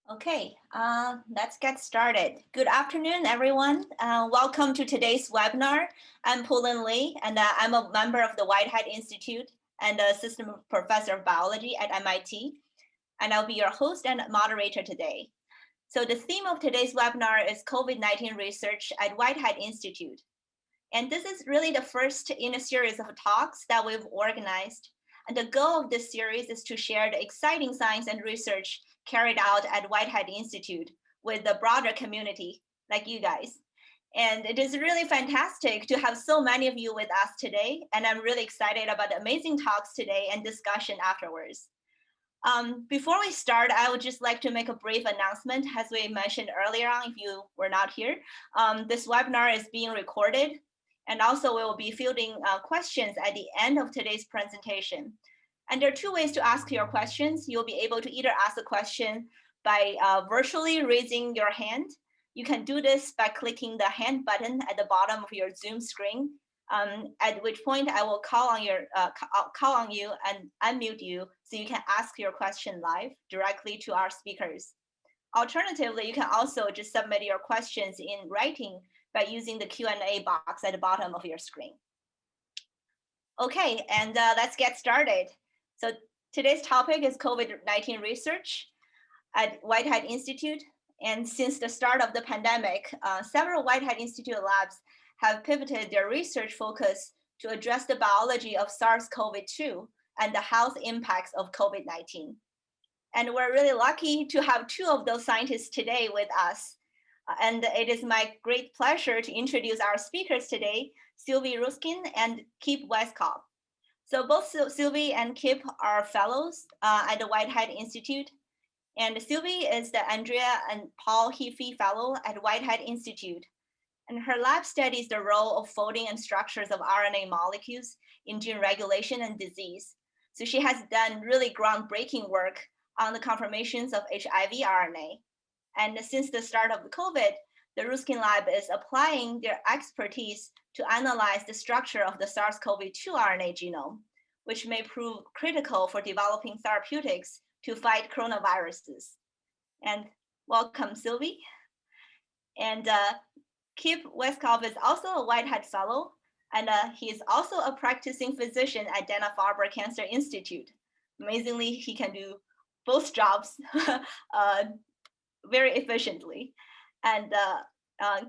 Okay, let's get started. Good afternoon, everyone. Welcome to today's webinar. I'm Pulin Lee, and I'm a member of the Whitehead Institute and assistant professor of biology at MIT. And I'll be your host and moderator today. So the theme of today's webinar is COVID-19 research at Whitehead Institute. And this is really the first in a series of talks that we've organized. And the goal of this series is to share the exciting science and research carried out at Whitehead Institute with the broader community like you guys. And it is really fantastic to have so many of you with us today. And I'm really excited about the amazing talks today and discussion afterwards. Before we start, I would just like to make a brief announcement. As we mentioned earlier on, if you were not here, this webinar is being recorded. And also we will be fielding questions at the end of today's presentation. And there are two ways to ask your questions. You'll be able to either ask a question by virtually raising your hand. You can do this by clicking the hand button at the bottom of your Zoom screen, at which point I will call on you and unmute you so you can ask your question live directly to our speakers. Alternatively, you can also just submit your questions in writing by using the Q&A box at the bottom of your screen. Okay, and let's get started. So today's topic is COVID-19 research at Whitehead Institute. And since the start of the pandemic, several Whitehead Institute labs have pivoted their research focus to address the biology of SARS-CoV-2 and the health impacts of COVID-19. And we're really lucky to have two of those scientists today with us. And it is my great pleasure to introduce our speakers today, Silvia Rouskin and Kipp Weiskopf. So both Silvia and Kipp are fellows at the Whitehead Institute. And Silvia is the Andrea and Paul Heafy Fellow at Whitehead Institute. And her lab studies the role of folding and structures of RNA molecules in gene regulation and disease. So she has done really groundbreaking work on the conformations of HIV RNA. And since the start of the COVID, the Rouskin lab is applying their expertise to analyze the structure of the SARS-CoV-2 RNA genome, which may prove critical for developing therapeutics to fight coronaviruses. And welcome, Silvia. And Kipp Weiskopf is also a Whitehead Fellow, and he is also a practicing physician at Dana-Farber Cancer Institute. Amazingly, he can do both jobs very efficiently. And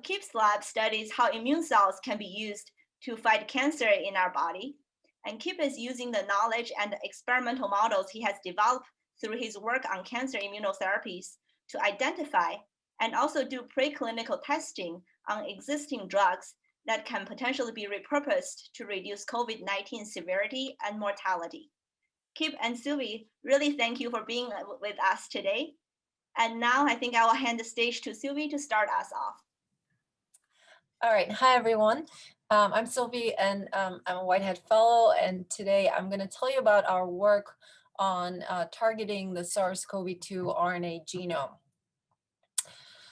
Kipp's lab studies how immune cells can be used to fight cancer in our body. And Kipp is using the knowledge and the experimental models he has developed through his work on cancer immunotherapies to identify and also do preclinical testing on existing drugs that can potentially be repurposed to reduce COVID-19 severity and mortality. Kipp and Silvia, really thank you for being with us today. And now I think I will hand the stage to Silvia to start us off. All right, hi everyone. I'm Silvia and I'm a Whitehead Fellow, and today I'm going to tell you about our work on targeting the SARS-CoV-2 RNA genome.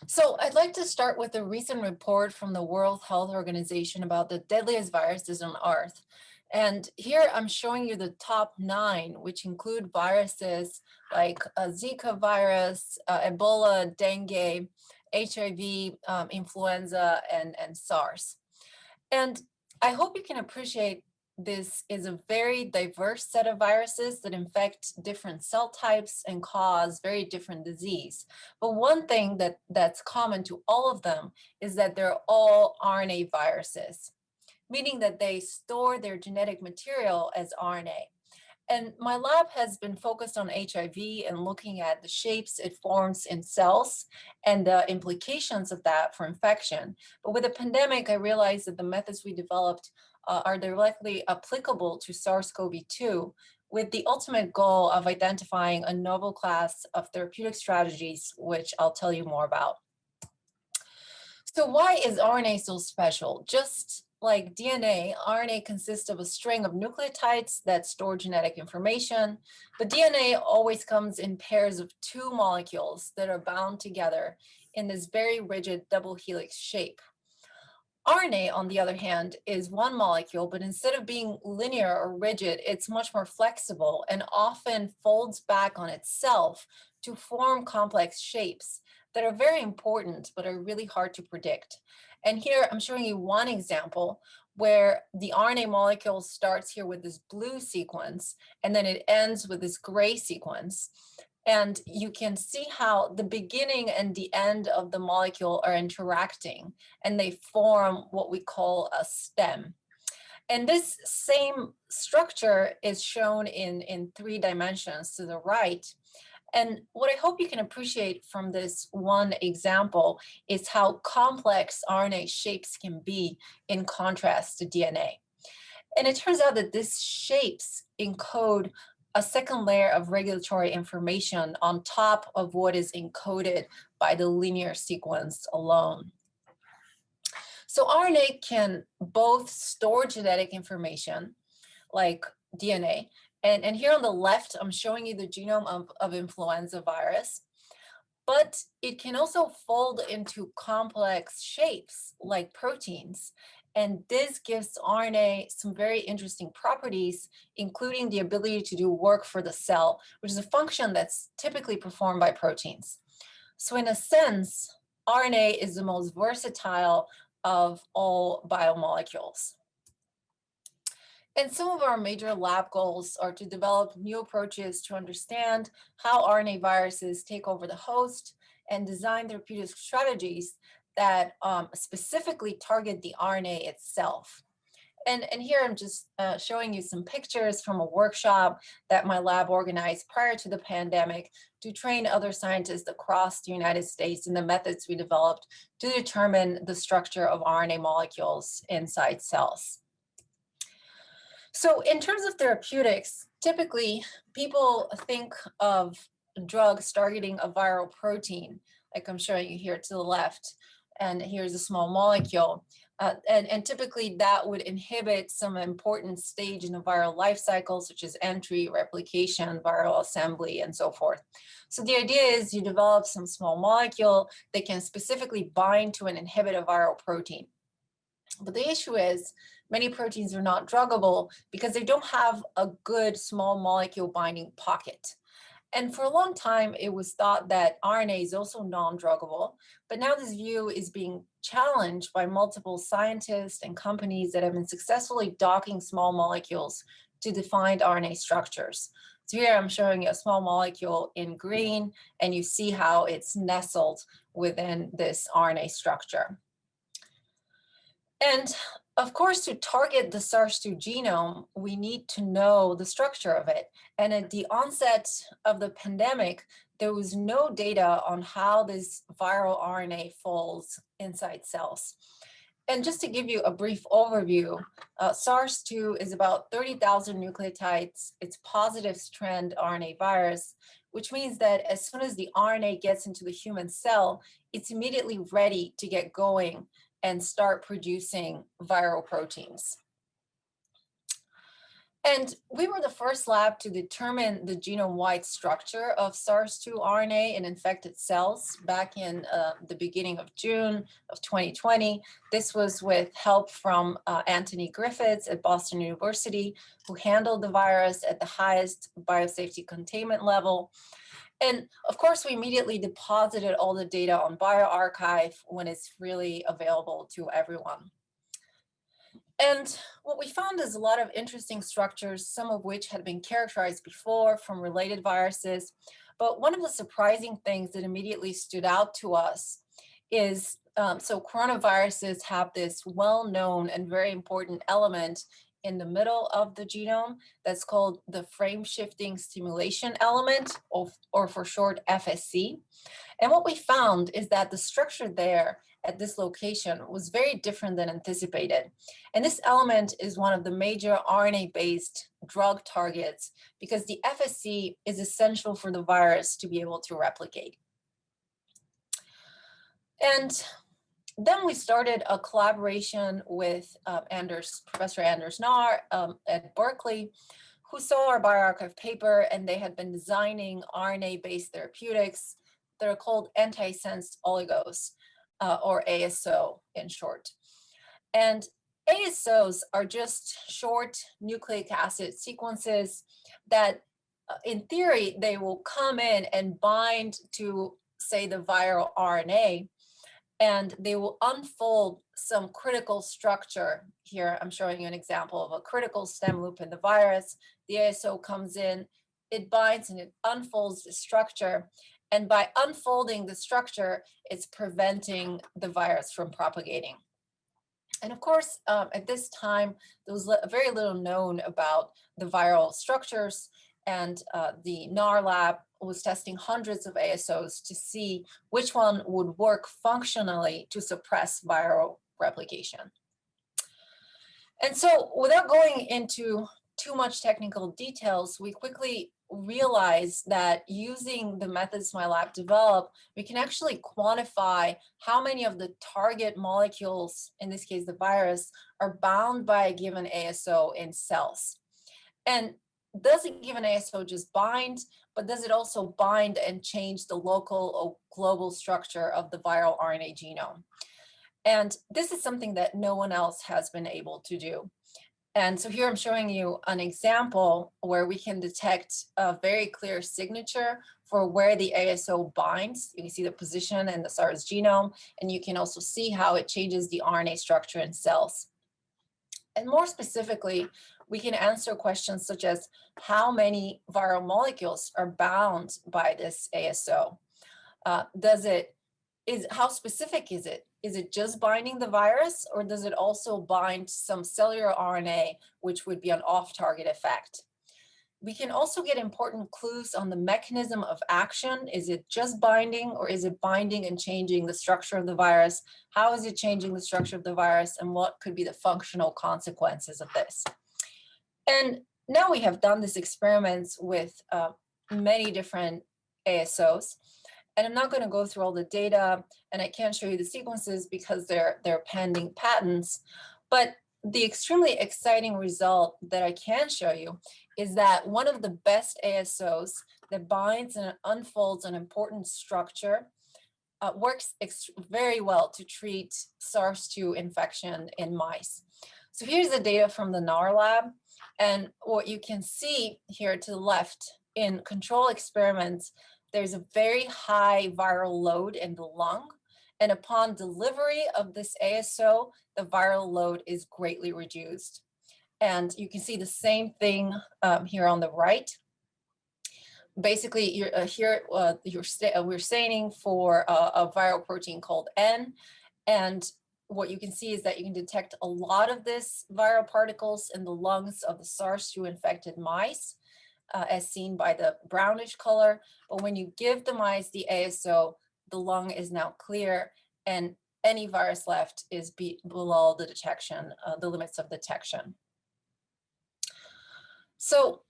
So I'd like to start with a recent report from the World Health Organization about the deadliest viruses on Earth. And here I'm showing you the top 9, which include viruses like Zika virus, Ebola, dengue, HIV, influenza, and SARS. And I hope you can appreciate this is a very diverse set of viruses that infect different cell types and cause very different disease. But one thing that's common to all of them is that they're all RNA viruses, meaning that they store their genetic material as RNA. And my lab has been focused on HIV and looking at the shapes it forms in cells and the implications of that for infection. But with the pandemic, I realized that the methods we developed are directly applicable to SARS-CoV-2, with the ultimate goal of identifying a novel class of therapeutic strategies, which I'll tell you more about. So why is RNA so special? Just like DNA, RNA consists of a string of nucleotides that store genetic information, but DNA always comes in pairs of 2 molecules that are bound together in this very rigid double helix shape. RNA, on the other hand, is one molecule, but instead of being linear or rigid, it's much more flexible and often folds back on itself to form complex shapes that are very important, but are really hard to predict. And here I'm showing you one example where the RNA molecule starts here with this blue sequence, and then it ends with this gray sequence. And you can see how the beginning and the end of the molecule are interacting, and they form what we call a stem. And this same structure is shown in 3 dimensions to the right. And what I hope you can appreciate from this one example is how complex RNA shapes can be in contrast to DNA. And it turns out that these shapes encode a second layer of regulatory information on top of what is encoded by the linear sequence alone. So RNA can both store genetic information, like DNA, and here on the left, I'm showing you the genome of influenza virus, but it can also fold into complex shapes like proteins. And this gives RNA some very interesting properties, including the ability to do work for the cell, which is a function that's typically performed by proteins. So in a sense, RNA is the most versatile of all biomolecules. And some of our major lab goals are to develop new approaches to understand how RNA viruses take over the host and design therapeutic strategies that specifically target the RNA itself. And here I'm just showing you some pictures from a workshop that my lab organized prior to the pandemic to train other scientists across the United States in the methods we developed to determine the structure of RNA molecules inside cells. So in terms of therapeutics, typically people think of drugs targeting a viral protein, like I'm showing you here to the left, and here's a small molecule. And typically that would inhibit some important stage in the viral life cycle, such as entry, replication, viral assembly, and so forth. So the idea is you develop some small molecule that can specifically bind to and inhibit a viral protein. But the issue is many proteins are not druggable because they don't have a good small molecule binding pocket. And for a long time, it was thought that RNA is also non-druggable, but now this view is being challenged by multiple scientists and companies that have been successfully docking small molecules to defined RNA structures. So here I'm showing you a small molecule in green, and you see how it's nestled within this RNA structure. And of course, to target the SARS-2 genome, we need to know the structure of it. And at the onset of the pandemic, there was no data on how this viral RNA folds inside cells. And just to give you a brief overview, SARS-2 is about 30,000 nucleotides. It's positive strand RNA virus, which means that as soon as the RNA gets into the human cell, it's immediately ready to get going and start producing viral proteins. And we were the first lab to determine the genome-wide structure of SARS-2 RNA in infected cells back in the beginning of June of 2020. This was with help from Anthony Griffiths at Boston University, who handled the virus at the highest biosafety containment level. And of course, we immediately deposited all the data on bioRxiv when it's freely available to everyone. And what we found is a lot of interesting structures, some of which had been characterized before from related viruses. But one of the surprising things that immediately stood out to us is, so coronaviruses have this well-known and very important element in the middle of the genome that's called the frame shifting stimulation element, or for short FSC. And what we found is that the structure there at this location was very different than anticipated. And this element is one of the major RNA-based drug targets because the FSC is essential for the virus to be able to replicate. And then we started a collaboration with Professor Anders Nahr at Berkeley, who saw our bioRxiv paper, and they had been designing RNA-based therapeutics that are called Antisense oligos, or ASO in short. And ASOs are just short nucleic acid sequences that in theory, they will come in and bind to, say, the viral RNA, and they will unfold some critical structure. Here, I'm showing you an example of a critical stem loop in the virus. The ASO comes in, it binds and it unfolds the structure. And by unfolding the structure, it's preventing the virus from propagating. And of course, at this time, there was very little known about the viral structures, and the NAR lab was testing hundreds of ASOs to see which one would work functionally to suppress viral replication. And so without going into too much technical details, we quickly realized that using the methods my lab developed, we can actually quantify how many of the target molecules, in this case the virus, are bound by a given ASO in cells. And does a given ASO just bind, but does it also bind and change the local or global structure of the viral RNA genome? And this is something that no one else has been able to do. And so here I'm showing you an example where we can detect a very clear signature for where the ASO binds. You can see the position in the SARS genome, and you can also see how it changes the RNA structure in cells. And more specifically, we can answer questions such as how many viral molecules are bound by this ASO? How specific is it? Is it just binding the virus, or does it also bind some cellular RNA, which would be an off-target effect? We can also get important clues on the mechanism of action. Is it just binding, or is it binding and changing the structure of the virus? How is it changing the structure of the virus, and what could be the functional consequences of this? And now we have done these experiments with many different ASOs. And I'm not going to go through all the data, and I can't show you the sequences because they're pending patents. But the extremely exciting result that I can show you is that one of the best ASOs that binds and unfolds an important structure works very well to treat SARS-2 infection in mice. So here's the data from the NAR lab. And what you can see here to the left in control experiments, there's a very high viral load in the lung. And upon delivery of this ASO, the viral load is greatly reduced. And you can see the same thing here on the right. Basically, we're staining for a viral protein called N. And what you can see is that you can detect a lot of this viral particles in the lungs of the SARS-2 infected mice, as seen by the brownish color. But when you give the mice the ASO, the lung is now clear, and any virus left is below the detection, the limits of detection. So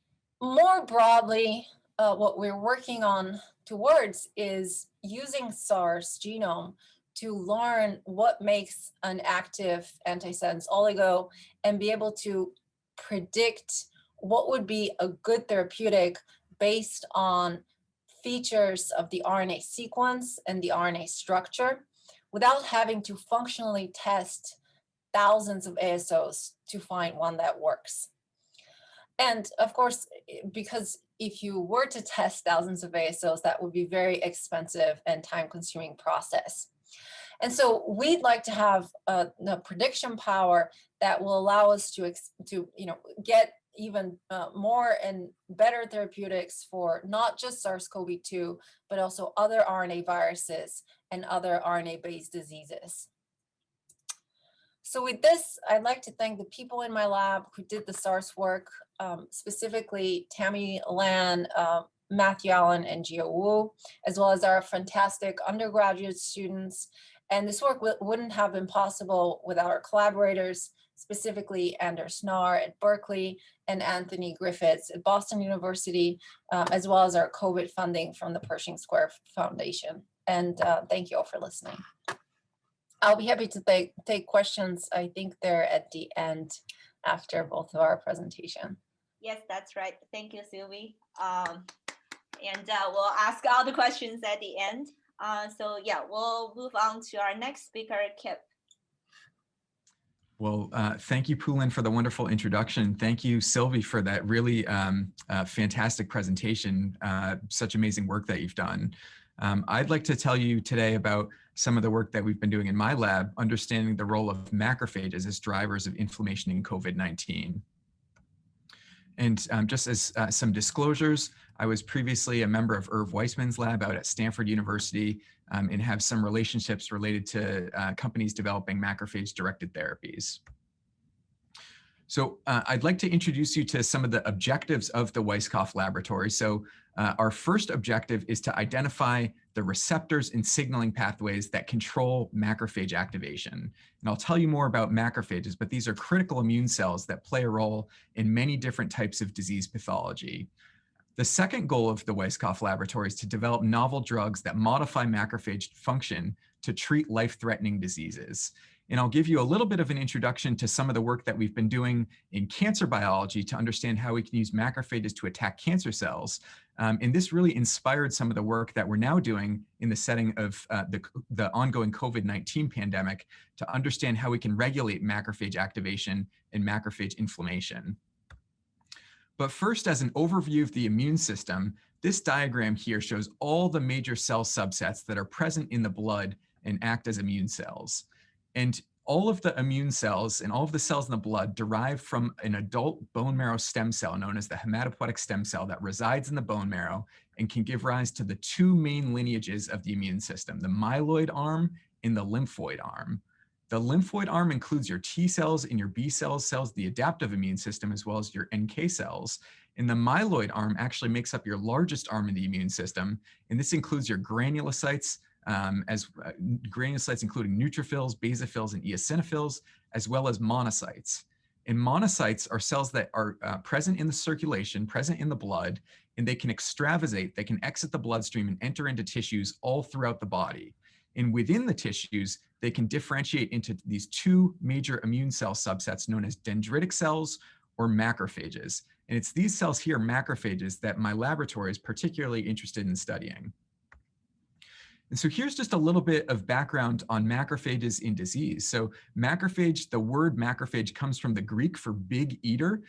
more broadly, what we're working on towards is using SARS genome to learn what makes an active antisense oligo and be able to predict what would be a good therapeutic based on features of the RNA sequence and the RNA structure without having to functionally test thousands of ASOs to find one that works. And of course, because if you were to test thousands of ASOs, that would be very expensive and time-consuming process. And so we'd like to have the prediction power that will allow us to get even more and better therapeutics for not just SARS-CoV-2, but also other RNA viruses and other RNA-based diseases. So with this, I'd like to thank the people in my lab who did the SARS work, specifically Tammy Lan, Matthew Allen, and Gio Wu, as well as our fantastic undergraduate students. And this work wouldn't have been possible without our collaborators, specifically Anders Nahr at Berkeley and Anthony Griffiths at Boston University, as well as our COVID funding from the Pershing Square Foundation. And thank you all for listening. I'll be happy to take questions. I think they're at the end after both of our presentation. Yes, that's right. Thank you, Sylvie. And we'll ask all the questions at the end. So yeah, we'll move on to our next speaker, Kipp. Well, thank you, Pulin, for the wonderful introduction. Thank you, Silvia, for that really fantastic presentation. Such amazing work that you've done. I'd like to tell you today about some of the work that we've been doing in my lab, understanding the role of macrophages as drivers of inflammation in COVID-19. And just as some disclosures, I was previously a member of Irv Weissman's lab out at Stanford University and have some relationships related to companies developing macrophage-directed therapies. So I'd like to introduce you to some of the objectives of the Weiskopf laboratory. So our first objective is to identify the receptors and signaling pathways that control macrophage activation. And I'll tell you more about macrophages, but these are critical immune cells that play a role in many different types of disease pathology. The second goal of the Weiskopf laboratory is to develop novel drugs that modify macrophage function to treat life-threatening diseases. And I'll give you a little bit of an introduction to some of the work that we've been doing in cancer biology to understand how we can use macrophages to attack cancer cells. And this really inspired some of the work that we're now doing in the setting of the ongoing COVID-19 pandemic to understand how we can regulate macrophage activation and macrophage inflammation. But first, as an overview of the immune system, this diagram here shows all the major cell subsets that are present in the blood and act as immune cells. And all of the immune cells and all of the cells in the blood derive from an adult bone marrow stem cell known as the hematopoietic stem cell that resides in the bone marrow and can give rise to the two main lineages of the immune system, the myeloid arm and the lymphoid arm. The lymphoid arm includes your T cells and your B cells, the adaptive immune system, as well as your NK cells. And the myeloid arm actually makes up your largest arm in the immune system. And this includes your granulocytes, granulocytes including neutrophils, basophils, and eosinophils, as well as monocytes. And monocytes are cells that are present in the circulation, present in the blood, and they can extravasate, they can exit the bloodstream and enter into tissues all throughout the body. And within the tissues, they can differentiate into these two major immune cell subsets known as dendritic cells or macrophages. And it's these cells here, macrophages, that my laboratory is particularly interested in studying. And so here's just a little bit of background on macrophages in disease. So macrophage, the word macrophage comes from the Greek for big eater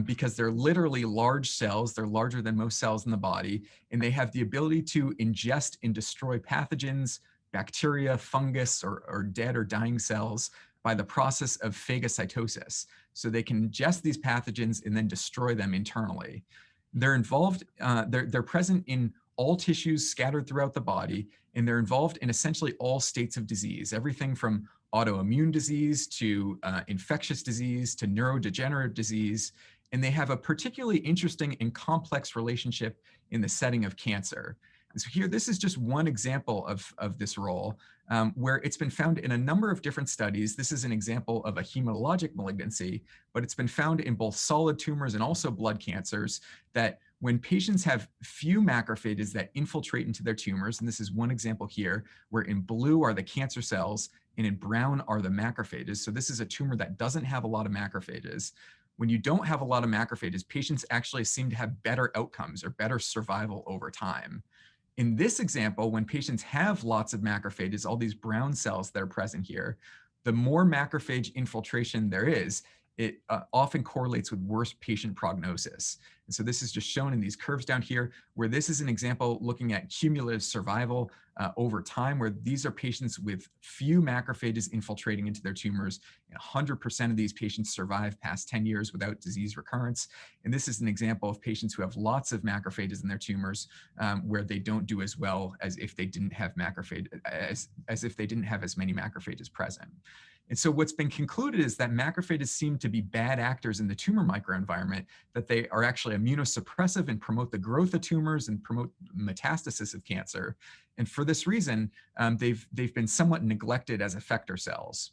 because they're literally large cells. They're larger than most cells in the body, and they have the ability to ingest and destroy pathogens, bacteria, fungus, or dead or dying cells by the process of phagocytosis. So they can ingest these pathogens and then destroy them internally. They're involved, they're present in all tissues scattered throughout the body, and they're involved in essentially all states of disease, everything from autoimmune disease to infectious disease to neurodegenerative disease. And they have a particularly interesting and complex relationship in the setting of cancer. And so here, this is just one example of this role where it's been found in a number of different studies. This is an example of a hematologic malignancy, but it's been found in both solid tumors and also blood cancers that when patients have few macrophages that infiltrate into their tumors, and this is one example here, where in blue are the cancer cells and in brown are the macrophages. So this is a tumor that doesn't have a lot of macrophages. When you don't have a lot of macrophages, patients actually seem to have better outcomes or better survival over time. In this example, when patients have lots of macrophages, all these brown cells that are present here, the more macrophage infiltration there is, it often correlates with worse patient prognosis. And so this is just shown in these curves down here, where this is an example looking at cumulative survival over time, where these are patients with few macrophages infiltrating into their tumors. And 100% of these patients survive past 10 years without disease recurrence. And this is an example of patients who have lots of macrophages in their tumors, where they don't do as well as if they didn't have as if they didn't have as many macrophages present. And so what's been concluded is that macrophages seem to be bad actors in the tumor microenvironment, that they are actually immunosuppressive and promote the growth of tumors and promote metastasis of cancer. And for this reason, they've been somewhat neglected as effector cells.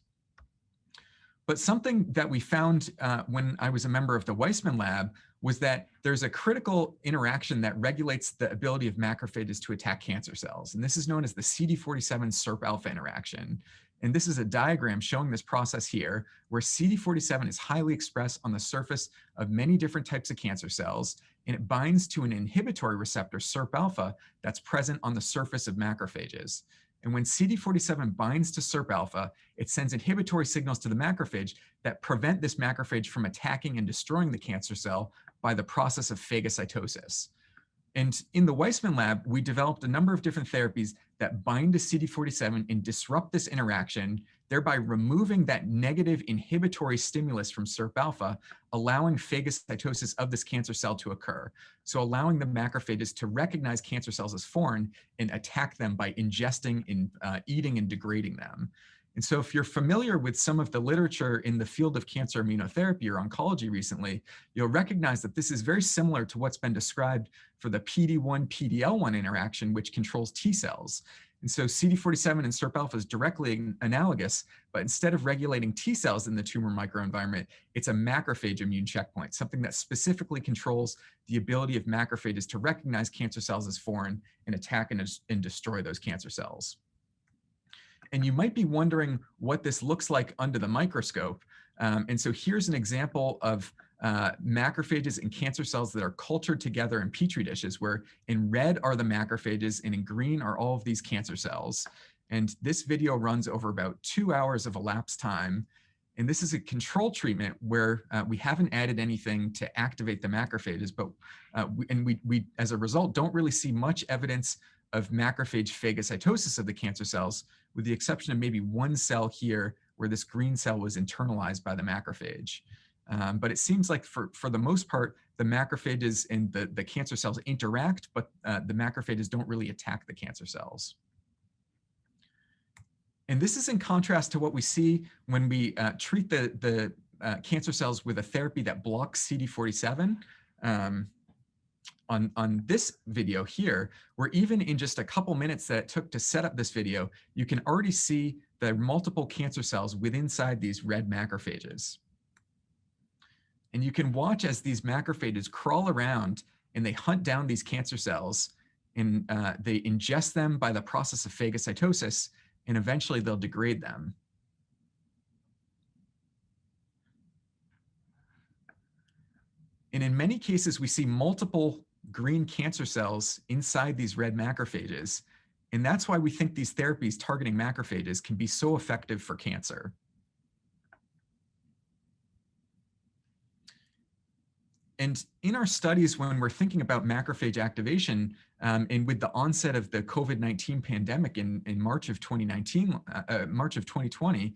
But something that we found when I was a member of the Weissman lab was that there's a critical interaction that regulates the ability of macrophages to attack cancer cells. And this is known as the CD47 Serp alpha interaction. And this is a diagram showing this process here, where CD47 is highly expressed on the surface of many different types of cancer cells, and it binds to an inhibitory receptor, Serp alpha, that's present on the surface of macrophages. And when CD47 binds to Serp alpha, it sends inhibitory signals to the macrophage that prevent this macrophage from attacking and destroying the cancer cell by the process of phagocytosis. And in the Weissman lab, we developed a number of different therapies that bind to CD47 and disrupt this interaction, thereby removing that negative inhibitory stimulus from Serp alpha, allowing phagocytosis of this cancer cell to occur. So allowing the macrophages to recognize cancer cells as foreign and attack them by ingesting and eating and degrading them. And so if you're familiar with some of the literature in the field of cancer immunotherapy or oncology recently, you'll recognize that this is very similar to what's been described for the PD-1-PDL1 interaction, which controls T cells. And so CD47 and Serp alpha is directly analogous, but instead of regulating T cells in the tumor microenvironment, it's a macrophage immune checkpoint, something that specifically controls the ability of macrophages to recognize cancer cells as foreign and attack and destroy those cancer cells. And you might be wondering what this looks like under the microscope. And so here's an example of macrophages and cancer cells that are cultured together in petri dishes, where in red are the macrophages and in green are all of these cancer cells. And this video runs over about 2 hours of elapsed time. And this is a control treatment where we haven't added anything to activate the macrophages, but we as a result don't really see much evidence of macrophage phagocytosis of the cancer cells, with the exception of maybe one cell here where this green cell was internalized by the macrophage. But it seems like for the most part, the macrophages and the cancer cells interact, but the macrophages don't really attack the cancer cells. And this is in contrast to what we see when we treat the cancer cells with a therapy that blocks CD47. On this video here, where even in just a couple minutes that it took to set up this video, you can already see the multiple cancer cells within inside these red macrophages. And you can watch as these macrophages crawl around and they hunt down these cancer cells, and they ingest them by the process of phagocytosis, and eventually they'll degrade them. And in many cases, we see multiple green cancer cells inside these red macrophages. And that's why we think these therapies targeting macrophages can be so effective for cancer. And in our studies, when we're thinking about macrophage activation, and with the onset of the COVID-19 pandemic in March of 2020,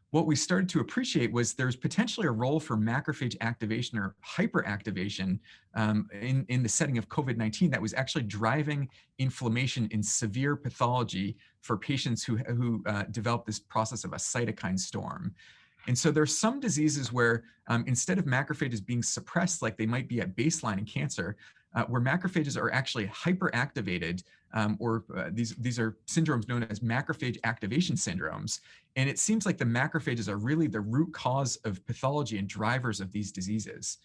what we started to appreciate was there's potentially a role for macrophage activation or hyperactivation in the setting of COVID-19 that was actually driving inflammation in severe pathology for patients who developed this process of a cytokine storm. And so there's some diseases where instead of macrophages being suppressed like they might be at baseline in cancer, where macrophages are actually hyperactivated, these are syndromes known as macrophage activation syndromes. And it seems like the macrophages are really the root cause of pathology and drivers of these diseases.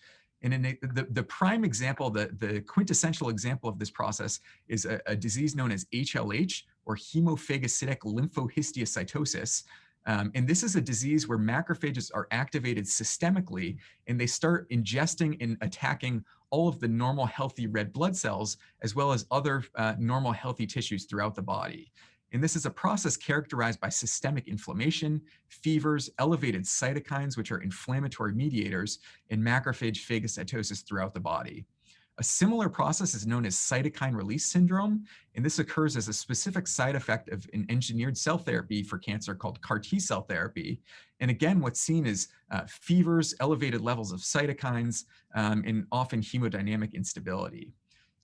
And in the prime example, the quintessential example of this process is a disease known as HLH, or hemophagocytic lymphohistiocytosis. And this is a disease where macrophages are activated systemically, and they start ingesting and attacking all of the normal healthy red blood cells, as well as other normal healthy tissues throughout the body. And this is a process characterized by systemic inflammation, fevers, elevated cytokines, which are inflammatory mediators, and macrophage phagocytosis throughout the body. A similar process is known as cytokine release syndrome, and this occurs as a specific side effect of an engineered cell therapy for cancer called CAR T cell therapy. And again, what's seen is fevers, elevated levels of cytokines, and often hemodynamic instability.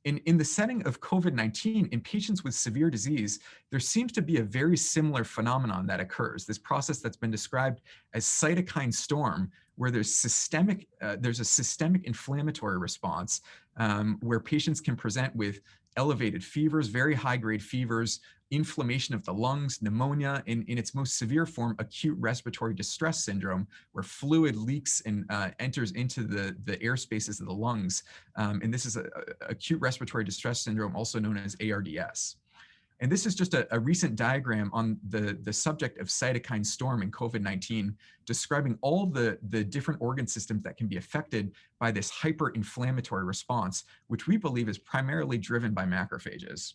In the setting of COVID-19, in patients with severe disease, there seems to be a very similar phenomenon that occurs, this process that's been described as cytokine storm, where there's a systemic inflammatory response where patients can present with elevated fevers, very high-grade fevers, inflammation of the lungs, pneumonia, in its most severe form, acute respiratory distress syndrome, where fluid leaks and enters into the air spaces of the lungs. And this is acute respiratory distress syndrome, also known as ARDS. And this is just a recent diagram on the subject of cytokine storm in COVID-19, describing all the different organ systems that can be affected by this hyperinflammatory response, which we believe is primarily driven by macrophages.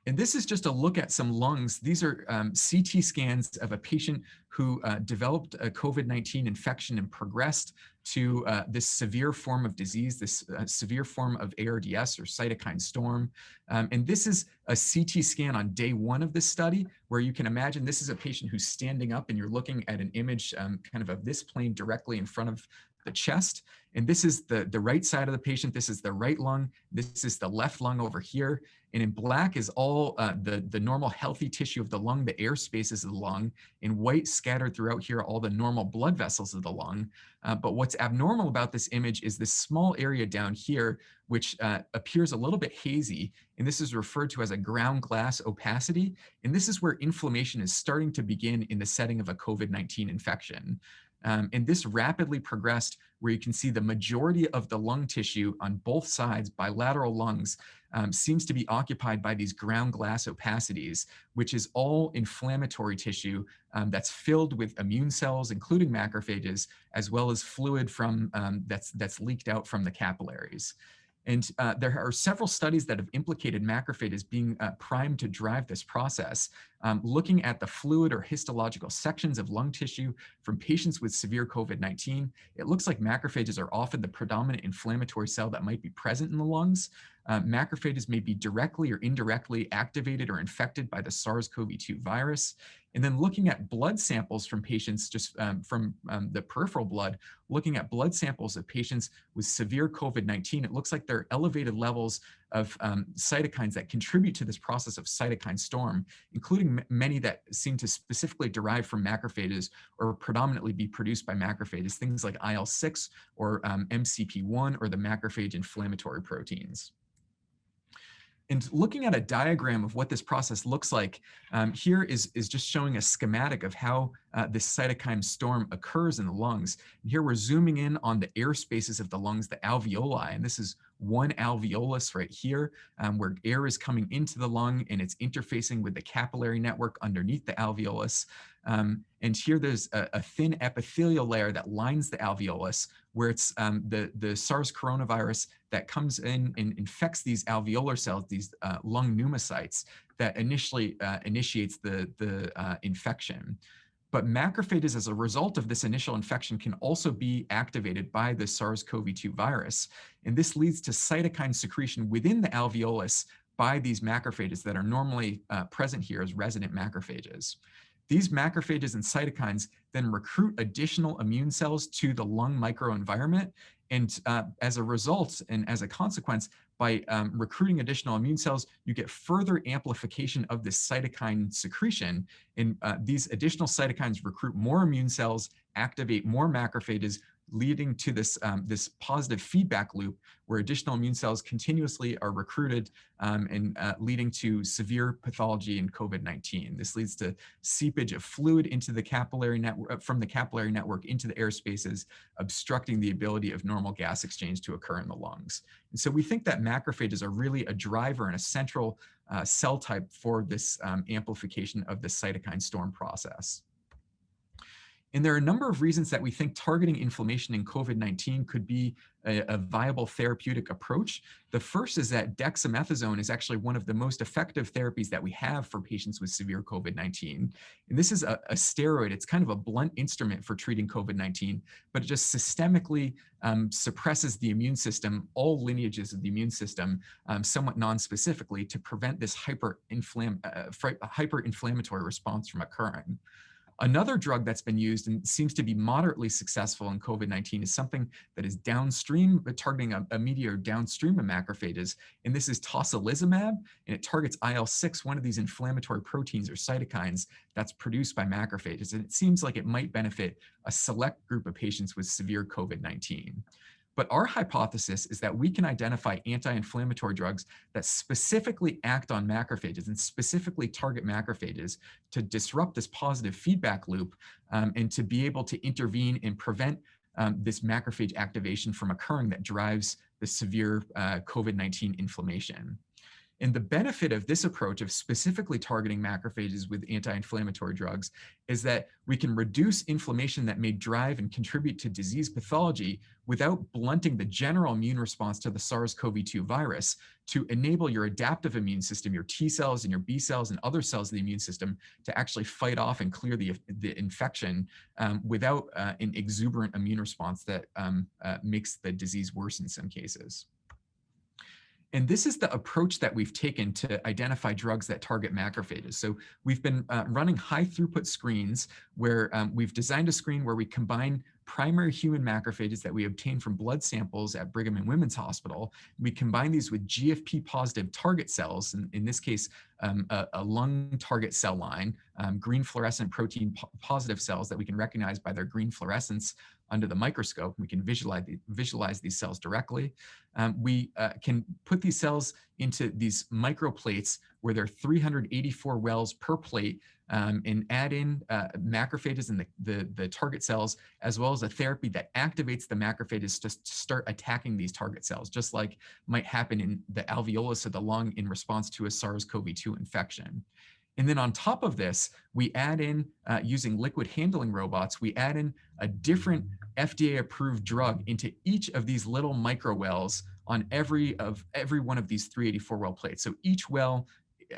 And this is just a look at some lungs. These are CT scans of a patient who developed a COVID-19 infection and progressed to this severe form of disease, this severe form of ARDS or cytokine storm. And this is a CT scan on day 1 of this study, where you can imagine this is a patient who's standing up and you're looking at an image kind of this plane directly in front of the chest. And this is the right side of the patient. This is the right lung. This is the left lung over here. And in black is all the normal healthy tissue of the lung, the air spaces of the lung. In white, scattered throughout here, all the normal blood vessels of the lung. But what's abnormal about this image is this small area down here, which appears a little bit hazy. And this is referred to as a ground glass opacity. And this is where inflammation is starting to begin in the setting of a COVID-19 infection. And this rapidly progressed where you can see the majority of the lung tissue on both sides, bilateral lungs, seems to be occupied by these ground glass opacities, which is all inflammatory tissue that's filled with immune cells, including macrophages, as well as fluid from that's leaked out from the capillaries. And there are several studies that have implicated macrophages being primed to drive this process, looking at the fluid or histological sections of lung tissue from patients with severe COVID-19. It looks like macrophages are often the predominant inflammatory cell that might be present in the lungs. Macrophages may be directly or indirectly activated or infected by the SARS-CoV-2 virus. And then looking at blood samples from patients, just from the peripheral blood, looking at blood samples of patients with severe COVID-19, it looks like there are elevated levels of cytokines that contribute to this process of cytokine storm, including many that seem to specifically derive from macrophages or predominantly be produced by macrophages, things like IL-6 or MCP-1 or the macrophage inflammatory proteins. And looking at a diagram of what this process looks like, here is just showing a schematic of how this cytokine storm occurs in the lungs. And here we're zooming in on the air spaces of the lungs, the alveoli, and this is one alveolus right here, where air is coming into the lung and it's interfacing with the capillary network underneath the alveolus. And here there's a thin epithelial layer that lines the alveolus, where it's the SARS coronavirus that comes in and infects these alveolar cells, these lung pneumocytes, that initially initiates the infection. But macrophages, as a result of this initial infection, can also be activated by the SARS-CoV-2 virus. And this leads to cytokine secretion within the alveolus by these macrophages that are normally present here as resident macrophages. These macrophages and cytokines then recruit additional immune cells to the lung microenvironment. And as a result and as a consequence, by recruiting additional immune cells, you get further amplification of this cytokine secretion. And these additional cytokines recruit more immune cells, activate more macrophages, leading to this, this positive feedback loop where additional immune cells continuously are recruited and leading to severe pathology in COVID-19. This leads to seepage of fluid into the capillary network, from the capillary network into the air spaces, obstructing the ability of normal gas exchange to occur in the lungs. And so we think that macrophages are really a driver and a central cell type for this amplification of the cytokine storm process. And there are a number of reasons that we think targeting inflammation in COVID-19 could be a viable therapeutic approach. The first is that dexamethasone is actually one of the most effective therapies that we have for patients with severe COVID-19. And this is a steroid. It's kind of a blunt instrument for treating COVID-19, but it just systemically suppresses the immune system, all lineages of the immune system, somewhat non-specifically, to prevent this hyperinflammatory response from occurring. Another drug that's been used and seems to be moderately successful in COVID-19 is something that is downstream, targeting a mediator downstream of macrophages. And this is tocilizumab, and it targets IL-6, one of these inflammatory proteins or cytokines that's produced by macrophages. And it seems like it might benefit a select group of patients with severe COVID-19. But our hypothesis is that we can identify anti-inflammatory drugs that specifically act on macrophages and specifically target macrophages to disrupt this positive feedback loop and to be able to intervene and prevent this macrophage activation from occurring that drives the severe COVID-19 inflammation. And the benefit of this approach of specifically targeting macrophages with anti-inflammatory drugs is that we can reduce inflammation that may drive and contribute to disease pathology without blunting the general immune response to the SARS-CoV-2 virus to enable your adaptive immune system, your T cells and your B cells and other cells of the immune system to actually fight off and clear the infection without an exuberant immune response that makes the disease worse in some cases. And this is the approach that we've taken to identify drugs that target macrophages. So we've been running high throughput screens where we've designed a screen where we combine primary human macrophages that we obtain from blood samples at Brigham and Women's Hospital. We combine these with GFP positive target cells, in this case, a lung target cell line, green fluorescent protein positive cells that we can recognize by their green fluorescence under the microscope. We can visualize these cells directly. We can put these cells into these microplates where there are 384 wells per plate, and add in macrophages and the target cells, as well as a therapy that activates the macrophages to start attacking these target cells, just like might happen in the alveolus of the lung in response to a SARS-CoV-2 infection. And then on top of this, we add in, using liquid handling robots, we add in a different FDA-approved drug into each of these little micro wells on every one of these 384 well plates. So each well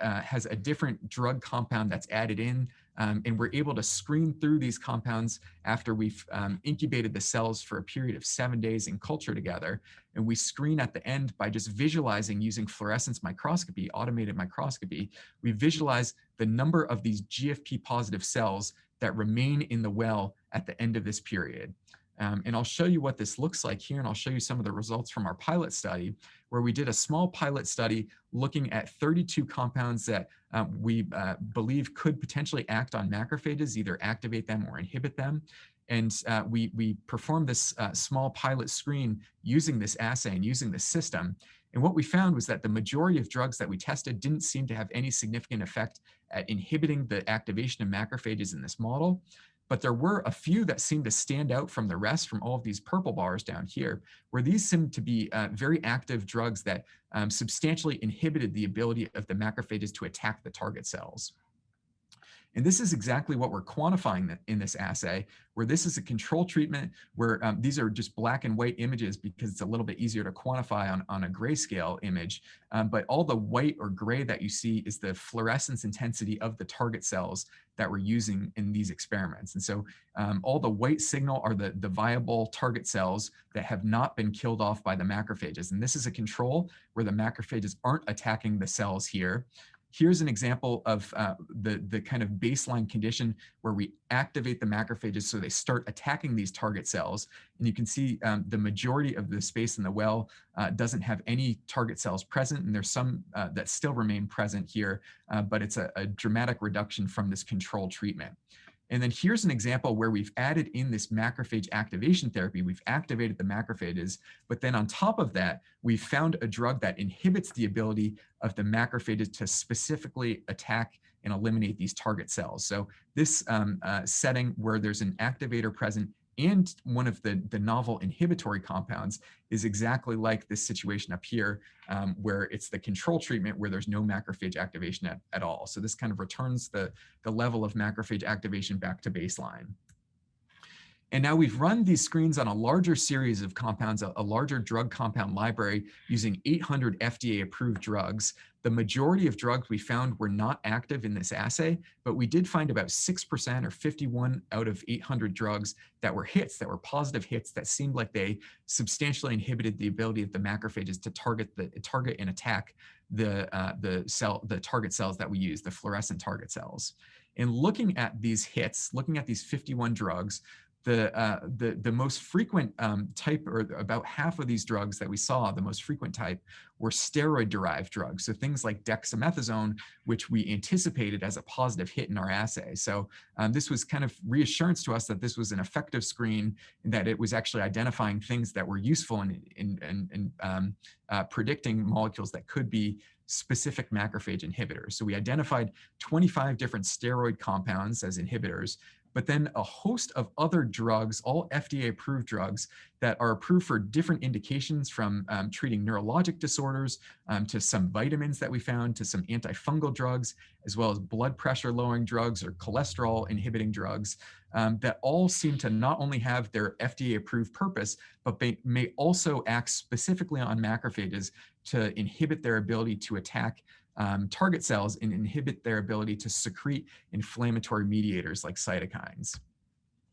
has a different drug compound that's added in, and we're able to screen through these compounds after we've incubated the cells for a period of 7 days in culture together. And we screen at the end by just visualizing using fluorescence microscopy, automated microscopy. We visualize the number of these GFP positive cells that remain in the well at the end of this period. And I'll show you what this looks like here, and I'll show you some of the results from our pilot study, where we did a small pilot study looking at 32 compounds that we believe could potentially act on macrophages, either activate them or inhibit them. And we performed this small pilot screen using this assay and using this system. And what we found was that the majority of drugs that we tested didn't seem to have any significant effect at inhibiting the activation of macrophages in this model. But there were a few that seemed to stand out from the rest, from all of these purple bars down here, where these seemed to be very active drugs that substantially inhibited the ability of the macrophages to attack the target cells. And this is exactly what we're quantifying in this assay, where this is a control treatment where these are just black and white images because it's a little bit easier to quantify on a grayscale image. But all the white or gray that you see is the fluorescence intensity of the target cells that we're using in these experiments. And so all the white signal are the viable target cells that have not been killed off by the macrophages. And this is a control where the macrophages aren't attacking the cells here. Here's an example of the kind of baseline condition where we activate the macrophages so they start attacking these target cells. And you can see the majority of the space in the well doesn't have any target cells present, and there's some that still remain present here, but it's a dramatic reduction from this control treatment. And then here's an example where we've added in this macrophage activation therapy. We've activated the macrophages, but then on top of that, we've found a drug that inhibits the ability of the macrophages to specifically attack and eliminate these target cells. So this setting where there's an activator present and one of the novel inhibitory compounds is exactly like this situation up here, where it's the control treatment where there's no macrophage activation at all. So this kind of returns the level of macrophage activation back to baseline. And now we've run these screens on a larger series of compounds, a larger drug compound library using 800 FDA-approved drugs. The majority of drugs we found were not active in this assay, but we did find about 6% or 51 out of 800 drugs that were hits, that were positive hits that seemed like they substantially inhibited the ability of the macrophages to target and attack the target cells that we use, the fluorescent target cells. And looking at these hits, looking at these 51 drugs, the most frequent type, or about half of these drugs that we saw, the most frequent type, were steroid-derived drugs. So things like dexamethasone, which we anticipated as a positive hit in our assay. So this was kind of reassurance to us that this was an effective screen, and that it was actually identifying things that were useful in predicting molecules that could be specific macrophage inhibitors. So we identified 25 different steroid compounds as inhibitors. but then a host of other drugs, all FDA approved drugs that are approved for different indications, from treating neurologic disorders to some vitamins that we found, to some antifungal drugs, as well as blood pressure lowering drugs or cholesterol inhibiting drugs, that all seem to not only have their FDA approved purpose, but may also act specifically on macrophages to inhibit their ability to attack target cells and inhibit their ability to secrete inflammatory mediators like cytokines.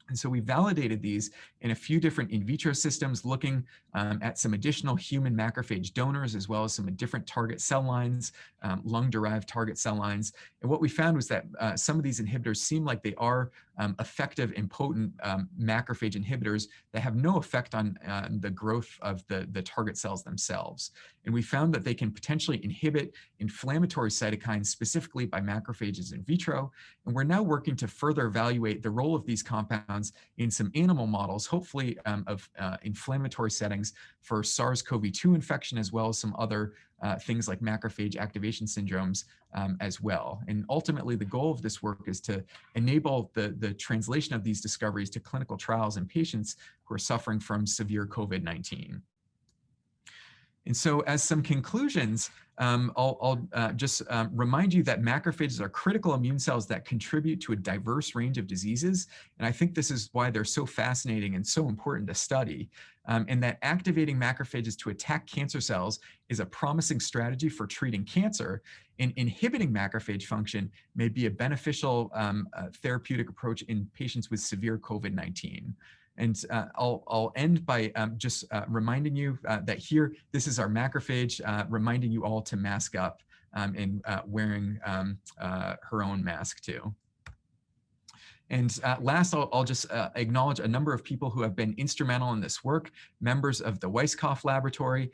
And so we validated these in a few different in vitro systems, looking at some additional human macrophage donors, as well as some different target cell lines, lung-derived target cell lines. And what we found was that some of these inhibitors seem like they are effective and potent macrophage inhibitors that have no effect on the growth of the target cells themselves. And we found that they can potentially inhibit inflammatory cytokines, specifically by macrophages in vitro. And we're now working to further evaluate the role of these compounds in some animal models, hopefully of inflammatory settings for SARS-CoV-2 infection, as well as some other things like macrophage activation syndromes as well. And ultimately, the goal of this work is to enable the translation of these discoveries to clinical trials in patients who are suffering from severe COVID-19. And so as some conclusions, I'll just remind you that macrophages are critical immune cells that contribute to a diverse range of diseases. And I think this is why they're so fascinating and so important to study. And that activating macrophages to attack cancer cells is a promising strategy for treating cancer. And inhibiting macrophage function may be a beneficial therapeutic approach in patients with severe COVID-19. And I'll end by just reminding you that here, this is our macrophage, reminding you all to mask up and wearing her own mask too. And last, I'll just acknowledge a number of people who have been instrumental in this work, members of the Weiskopf laboratory,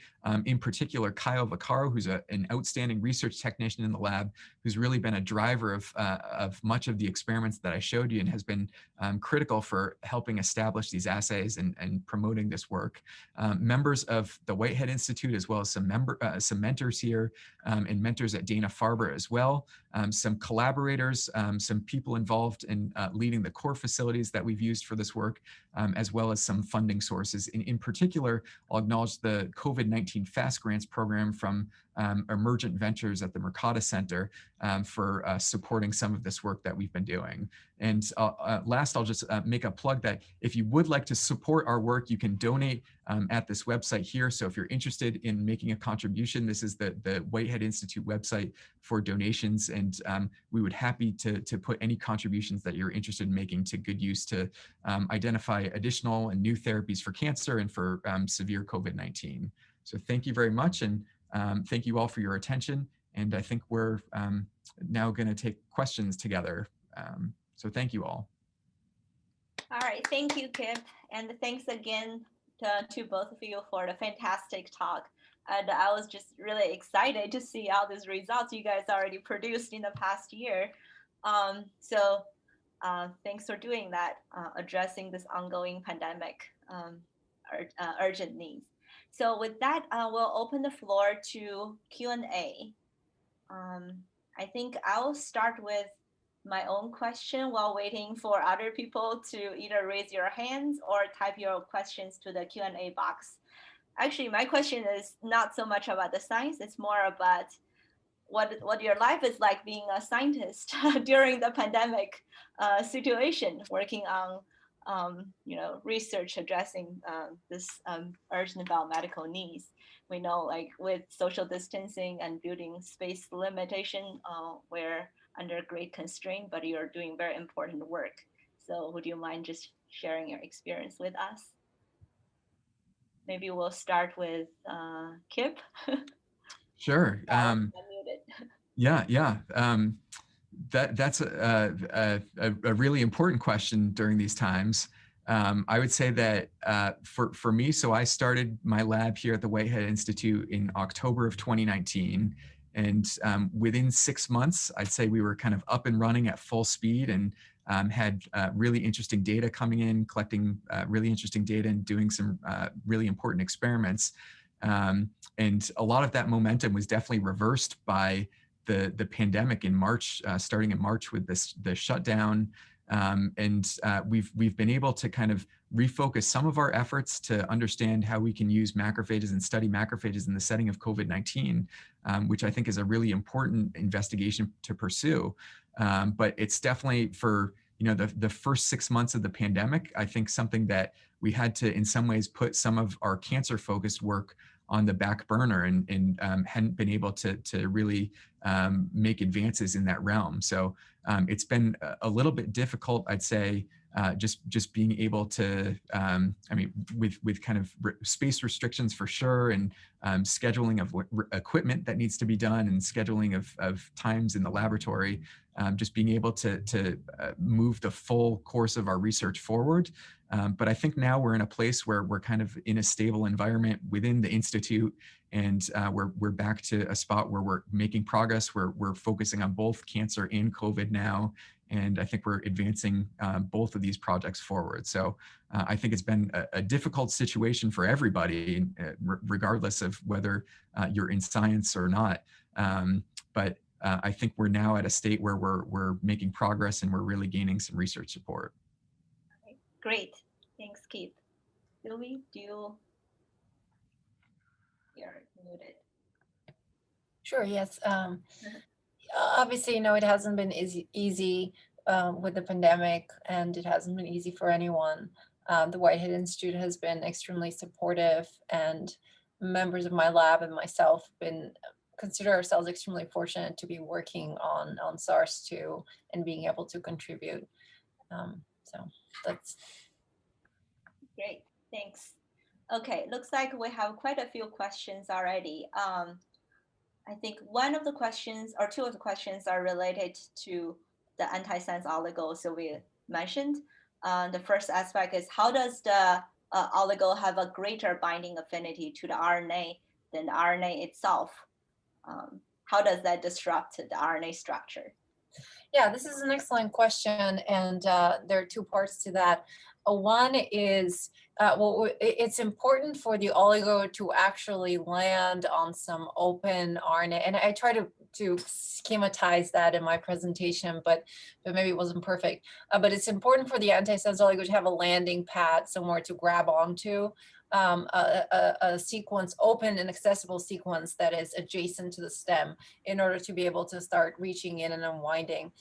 in particular, Kyle Vaccaro, who's an outstanding research technician in the lab, who's really been a driver of much of the experiments that I showed you and has been critical for helping establish these assays and promoting this work. Members of the Whitehead Institute, as well as some mentors here and mentors at Dana-Farber as well. Some collaborators, some people involved in leading the core facilities that we've used for this work, as well as some funding sources. In particular, I'll acknowledge the COVID-19 FAST Grants program from Emergent Ventures at the Mercatus Center for supporting some of this work that we've been doing. And last, I'll just make a plug that if you would like to support our work, you can donate at this website here. So if you're interested in making a contribution, this is the Whitehead Institute website for donations. And we would happy to put any contributions that you're interested in making to good use to identify additional and new therapies for cancer and for severe COVID-19. So thank you very much. And thank you all for your attention. And I think we're now going to take questions together. So thank you all. All right, thank you, Kipp. And thanks again to both of you for the fantastic talk. And I was just really excited to see all these results you guys already produced in the past year. So thanks for doing that, addressing this ongoing pandemic urgent needs. So with that, we'll open the floor to Q&A. I think I'll start with my own question while waiting for other people to either raise your hands or type your questions to the Q&A box. Actually, my question is not so much about the science, it's more about what your life is like being a scientist during the pandemic situation, working on research addressing this urgent biomedical needs. We know, like, with social distancing and building space limitation, we're under great constraint, but you're doing very important work. So would you mind just sharing your experience with us? Maybe we'll start with Kipp. Sure. Yeah. That's a really important question during these times. I would say that for me, so I started my lab here at the Whitehead Institute in October of 2019. And within 6 months, I'd say we were kind of up and running at full speed and had really interesting data coming in, collecting really interesting data and doing some really important experiments. And a lot of that momentum was definitely reversed by the pandemic in March, starting in March with the shutdown, We've been able to kind of refocus some of our efforts to understand how we can use macrophages and study macrophages in the setting of COVID-19, which I think is a really important investigation to pursue. But it's definitely for the first 6 months of the pandemic, I think something that we had to in some ways put some of our cancer focused work on the back burner and hadn't been able to really make advances in that realm. So it's been a little bit difficult, I'd say, just being able to, with kind of space restrictions for sure, and scheduling of equipment that needs to be done, and scheduling of times in the laboratory, just being able to move the full course of our research forward. But I think now we're in a place where we're kind of in a stable environment within the Institute, and we're back to a spot where we're making progress. We're focusing on both cancer and COVID now, and I think we're advancing both of these projects forward. So I think it's been a difficult situation for everybody, regardless of whether you're in science or not. But I think we're now at a state where we're making progress and we're really gaining some research support. Great, thanks, Kipp. Silvia, you're muted. Sure, yes. Obviously, it hasn't been easy with the pandemic, and it hasn't been easy for anyone. The Whitehead Institute has been extremely supportive, and members of my lab and myself consider ourselves extremely fortunate to be working on SARS-2 and being able to contribute. So that's great. Thanks. Okay, looks like we have quite a few questions already. I think one of the questions, or two of the questions, are related to the antisense oligo Silvia mentioned. The first aspect is, how does the oligo have a greater binding affinity to the RNA than the RNA itself? How does that disrupt the RNA structure? Yeah, this is an excellent question, and there are two parts to that. One is, it's important for the oligo to actually land on some open RNA, and I try to schematize that in my presentation, but maybe it wasn't perfect. But it's important for the antisense oligo to have a landing pad somewhere to grab onto. A sequence, open and accessible sequence that is adjacent to the stem, in order to be able to start reaching in and unwinding.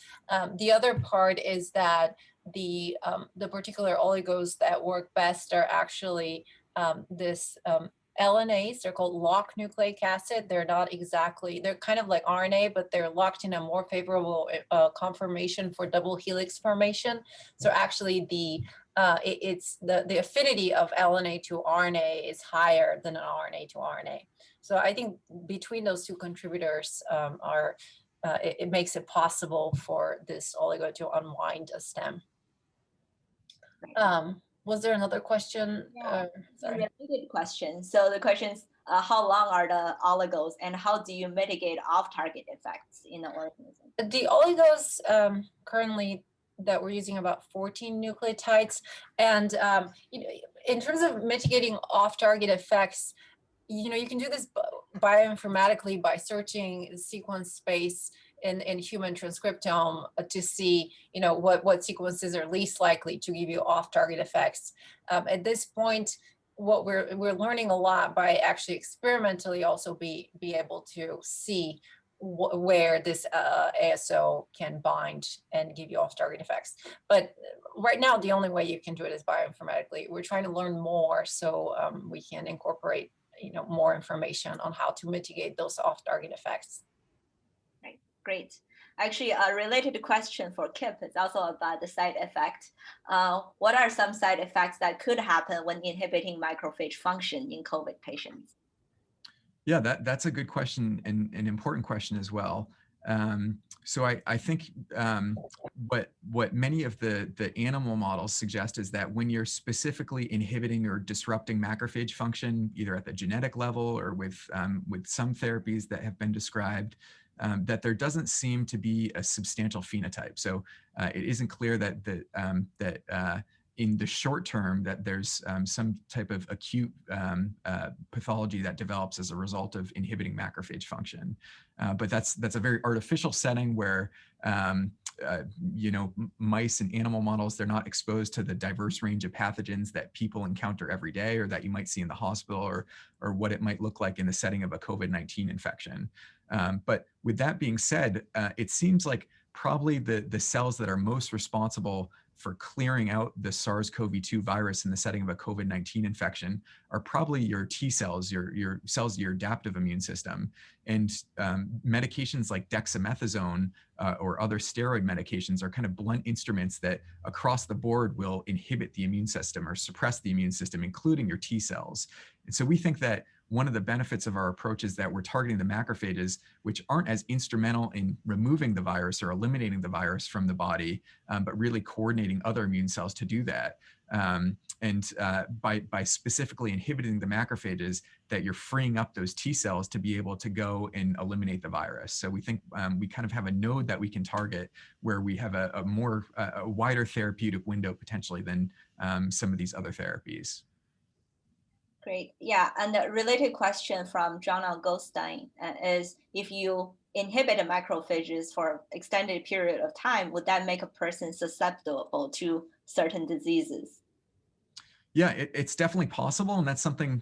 The other part is that the particular oligos that work best are actually this LNAs. They're called locked nucleic acid. They're not exactly, they're kind of like RNA, but they're locked in a more favorable conformation for double helix formation. So actually the affinity of LNA to RNA is higher than an RNA to RNA. So I think between those two contributors it makes it possible for this oligo to unwind a stem. Was there another question? Yeah, a related question. So the question is, how long are the oligos, and how do you mitigate off-target effects in the organism? The oligos currently that we're using about 14 nucleotides, and in terms of mitigating off-target effects, you can do this bioinformatically by searching sequence space in human transcriptome to see what sequences are least likely to give you off-target effects. At this point, what we're learning a lot by actually experimentally also be able to see where this ASO can bind and give you off-target effects. But right now, the only way you can do it is bioinformatically. We're trying to learn more so we can incorporate more information on how to mitigate those off-target effects. Right, great. Actually, a related question for Kipp is also about the side effect. What are some side effects that could happen when inhibiting macrophage function in COVID patients? Yeah, that's a good question and an important question as well. So I think what many of the animal models suggest is that when you're specifically inhibiting or disrupting macrophage function, either at the genetic level or with some therapies that have been described, that there doesn't seem to be a substantial phenotype. So it isn't clear that in the short term that there's some type of acute pathology that develops as a result of inhibiting macrophage function. But that's a very artificial setting where mice and animal models, they're not exposed to the diverse range of pathogens that people encounter every day or that you might see in the hospital or what it might look like in the setting of a COVID-19 infection. But with that being said, it seems like probably the cells that are most responsible for clearing out the SARS-CoV-2 virus in the setting of a COVID-19 infection are probably your T cells, your cells of your adaptive immune system. And medications like dexamethasone or other steroid medications are kind of blunt instruments that across the board will inhibit the immune system or suppress the immune system, including your T cells. And so we think that one of the benefits of our approach is that we're targeting the macrophages, which aren't as instrumental in removing the virus or eliminating the virus from the body, but really coordinating other immune cells to do that. By specifically inhibiting the macrophages, that you're freeing up those T cells to be able to go and eliminate the virus. So we think we kind of have a node that we can target where we have a wider therapeutic window potentially than some of these other therapies. Great. Yeah, and a related question from John Goldstein is, if you inhibit the macrophages for extended period of time, would that make a person susceptible to certain diseases? Yeah, it's definitely possible, and that's something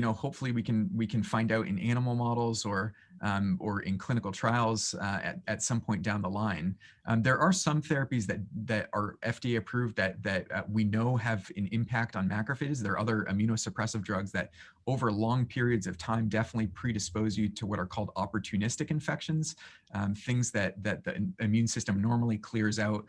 hopefully we can find out in animal models or in clinical trials at some point down the line. There are some therapies that are FDA approved that we know have an impact on macrophages. There are other immunosuppressive drugs that over long periods of time definitely predispose you to what are called opportunistic infections, things that the immune system normally clears out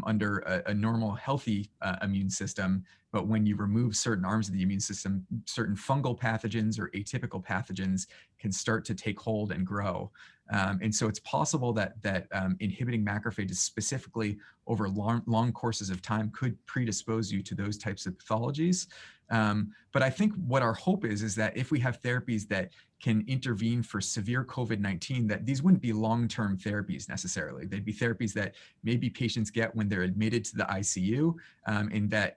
under a normal healthy immune system. But when you remove certain arms of the immune system, certain fungal pathogens or atypical pathogens can start to take hold and grow. And so it's possible that inhibiting macrophages specifically over long courses of time could predispose you to those types of pathologies. But I think what our hope is that if we have therapies that can intervene for severe COVID-19, that these wouldn't be long-term therapies necessarily. They'd be therapies that maybe patients get when they're admitted to the ICU, and that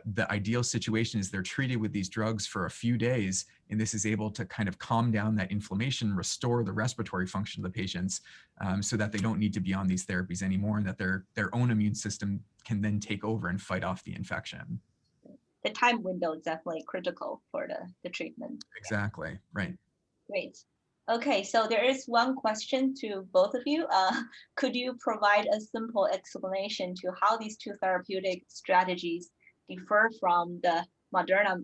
the ideal situation is they're treated with these drugs for a few days, and this is able to kind of calm down that inflammation, restore the respiratory function of the patients, so that they don't need to be on these therapies anymore, and that their own immune system can then take over and fight off the infection. The time window is definitely critical for the treatment. Exactly, right. Great. Okay, so there is one question to both of you. Could you provide a simple explanation to how these two therapeutic strategies differ from the Moderna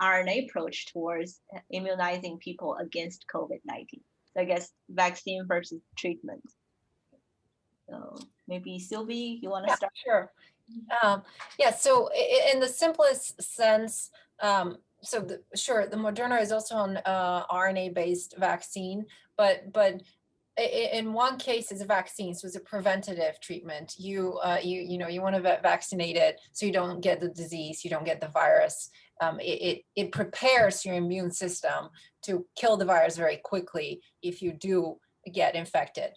RNA approach towards immunizing people against COVID-19? So I guess vaccine versus treatment. So maybe Sylvie, you want to start? Sure. Yeah, so in the simplest sense, the Moderna is also an RNA-based vaccine, but in one case it's a vaccine, so it's a preventative treatment. You want to get vaccinated so you don't get the disease, you don't get the virus. It prepares your immune system to kill the virus very quickly if you do get infected.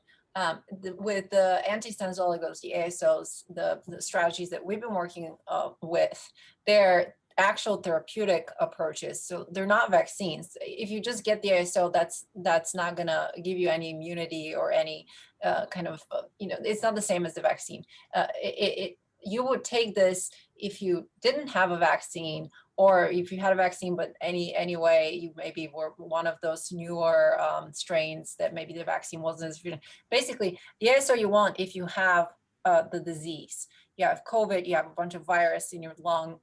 With the antisense oligos, the ASOs, the strategies that we've been working with, they're actual therapeutic approaches. So they're not vaccines. If you just get the ASO, that's not gonna give you any immunity or any it's not the same as the vaccine. You would take this if you didn't have a vaccine, or if you had a vaccine, but anyway, you maybe were one of those newer strains that maybe the vaccine wasn't as efficient. Basically, the ASO you want if you have the disease. You have COVID, you have a bunch of virus in your lung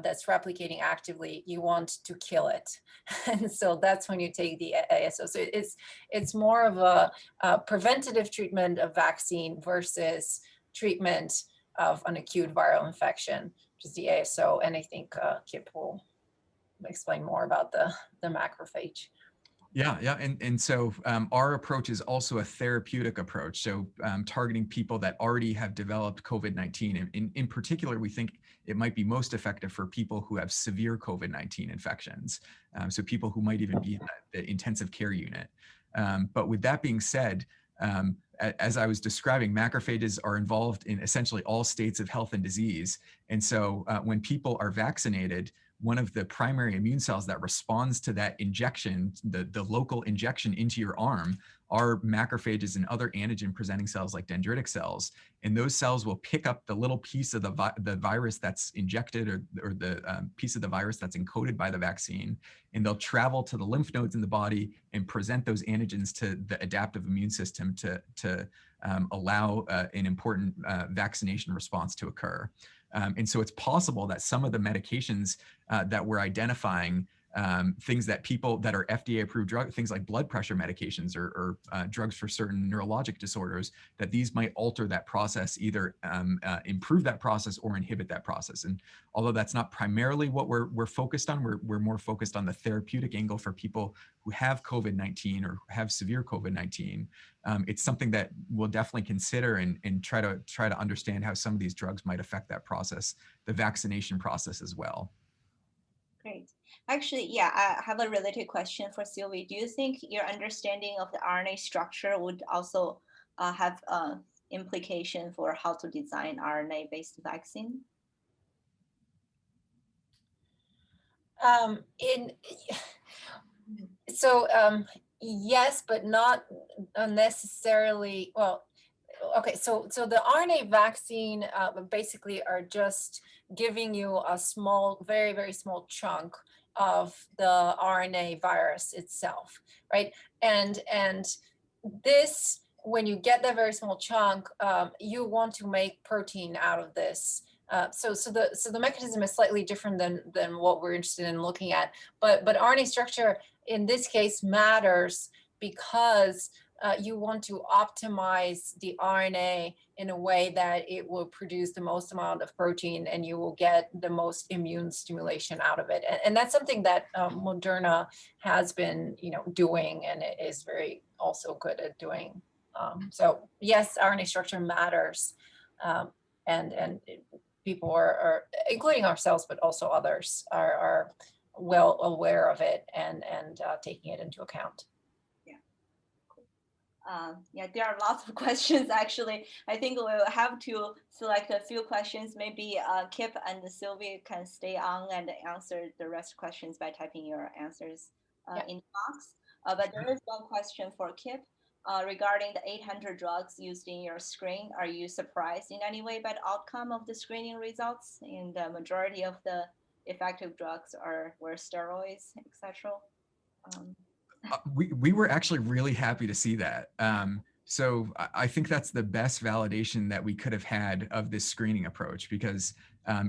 that's replicating actively, you want to kill it. And so that's when you take the ASO. So it's more of a preventative treatment of vaccine versus treatment of an acute viral infection, which is the ASO. And I think Kipp will explain more about the macrophage. Yeah. And so our approach is also a therapeutic approach. So targeting people that already have developed COVID-19. In particular, we think it might be most effective for people who have severe COVID-19 infections. So people who might even be in the intensive care unit. But with that being said, as I was describing, macrophages are involved in essentially all states of health and disease. And so when people are vaccinated, one of the primary immune cells that responds to that injection, the local injection into your arm, are macrophages and other antigen presenting cells like dendritic cells. And those cells will pick up the little piece of the virus that's injected, or the piece of the virus that's encoded by the vaccine, and they'll travel to the lymph nodes in the body and present those antigens to the adaptive immune system to allow an important vaccination response to occur. And so it's possible that some of the medications that we're identifying, things that people that are FDA approved drugs, things like blood pressure medications or drugs for certain neurologic disorders, that these might alter that process, either improve that process or inhibit that process. And although that's not primarily what we're focused on, we're more focused on the therapeutic angle for people who have COVID-19 or have severe COVID-19. It's something that we'll definitely consider and try to understand how some of these drugs might affect that process, the vaccination process as well. Great. Actually, yeah, I have a related question for Silvia. Do you think your understanding of the RNA structure would also have implication for how to design RNA-based vaccine? Yes, but not necessarily. Well, okay, so the RNA vaccine basically are just giving you a small, very, very small chunk of the RNA virus itself, right? And this, when you get that very small chunk, you want to make protein out of this. So the mechanism is slightly different than what we're interested in looking at, but RNA structure in this case matters because you want to optimize the RNA in a way that it will produce the most amount of protein and you will get the most immune stimulation out of it. And that's something that Moderna has been, doing and it is very also good at doing. So yes, RNA structure matters, and people are, including ourselves, but also others, are well aware of it and taking it into account. Yeah, there are lots of questions actually. I think we'll have to select a few questions. Maybe Kipp and Silvia can stay on and answer the rest of questions by typing your answers in the box. But there is one question for Kipp regarding the 800 drugs used in your screen. Are you surprised in any way by the outcome of the screening results? And the majority of the effective drugs were steroids, etc. We were actually really happy to see that. So I think that's the best validation that we could have had of this screening approach, because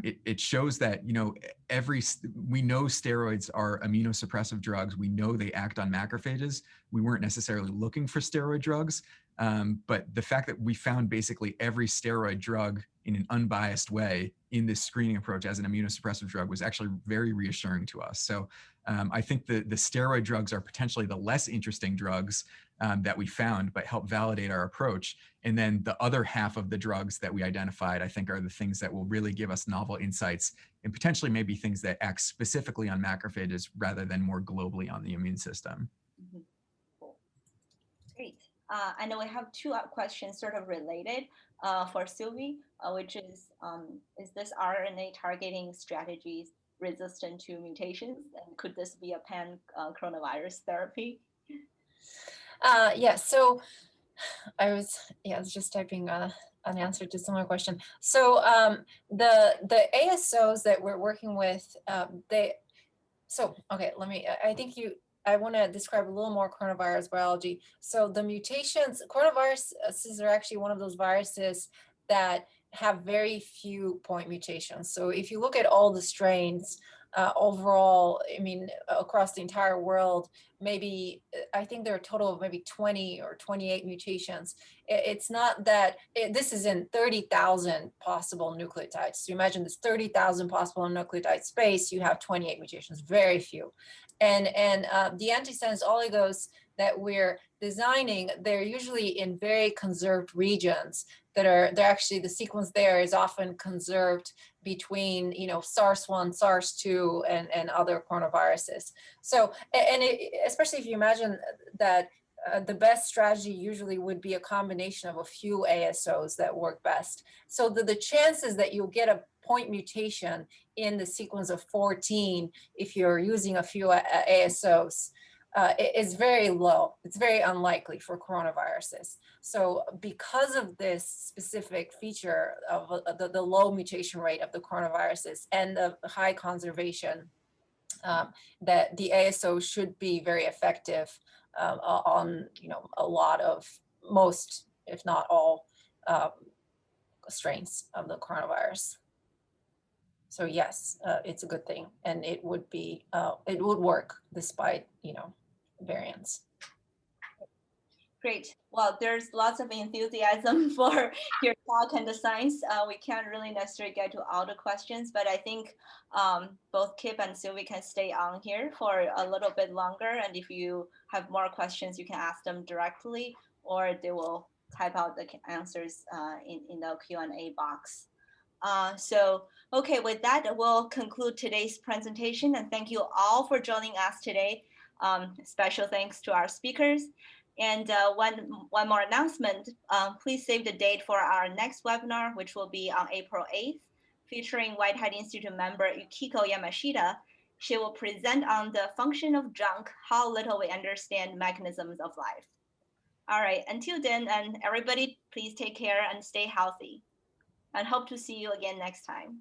it shows that, we know steroids are immunosuppressive drugs. We know they act on macrophages. We weren't necessarily looking for steroid drugs, but the fact that we found basically every steroid drug in an unbiased way in this screening approach as an immunosuppressive drug was actually very reassuring to us. So I think the steroid drugs are potentially the less interesting drugs that we found, but help validate our approach. And then the other half of the drugs that we identified, I think, are the things that will really give us novel insights and potentially maybe things that act specifically on macrophages rather than more globally on the immune system. Mm-hmm. Cool. Great. I know we have two questions sort of related for Silvia, which is this RNA targeting strategy resistant to mutations? And could this be a pan-coronavirus therapy? Yeah, so I was just typing an answer to a similar question. So the ASOs that we're working with, I want to describe a little more coronavirus biology. So the mutations, coronaviruses are actually one of those viruses that have very few point mutations. So if you look at all the strains overall, across the entire world, maybe, I think there are a total of maybe 20 or 28 mutations. It's not that, this is in 30,000 possible nucleotides. So imagine this 30,000 possible nucleotide space, you have 28 mutations, very few. And the antisense oligos that we're designing, they're usually in very conserved regions they're actually, the sequence there is often conserved between, SARS-1, SARS-2, and other coronaviruses. So, especially if you imagine that the best strategy usually would be a combination of a few ASOs that work best. So the chances that you'll get a point mutation in the sequence of 14 if you're using a few ASOs is very low. It's very unlikely for coronaviruses. So because of this specific feature of the low mutation rate of the coronaviruses and the high conservation, that the ASO should be very effective on a lot of most, if not all, strains of the coronavirus. So yes, it's a good thing, and it would work despite variants. Great. Well, there's lots of enthusiasm for your talk and the science. We can't really necessarily get to all the questions, but I think both Kipp and Silvia can stay on here for a little bit longer. And if you have more questions, you can ask them directly, or they will type out the answers in the Q&A box. Okay, with that, we'll conclude today's presentation. And thank you all for joining us today. Special thanks to our speakers. And one more announcement, please save the date for our next webinar, which will be on April 8th, featuring Whitehead Institute member Yukiko Yamashita. She will present on the function of junk, how little we understand mechanisms of life. All right, until then, and everybody, please take care and stay healthy. And hope to see you again next time.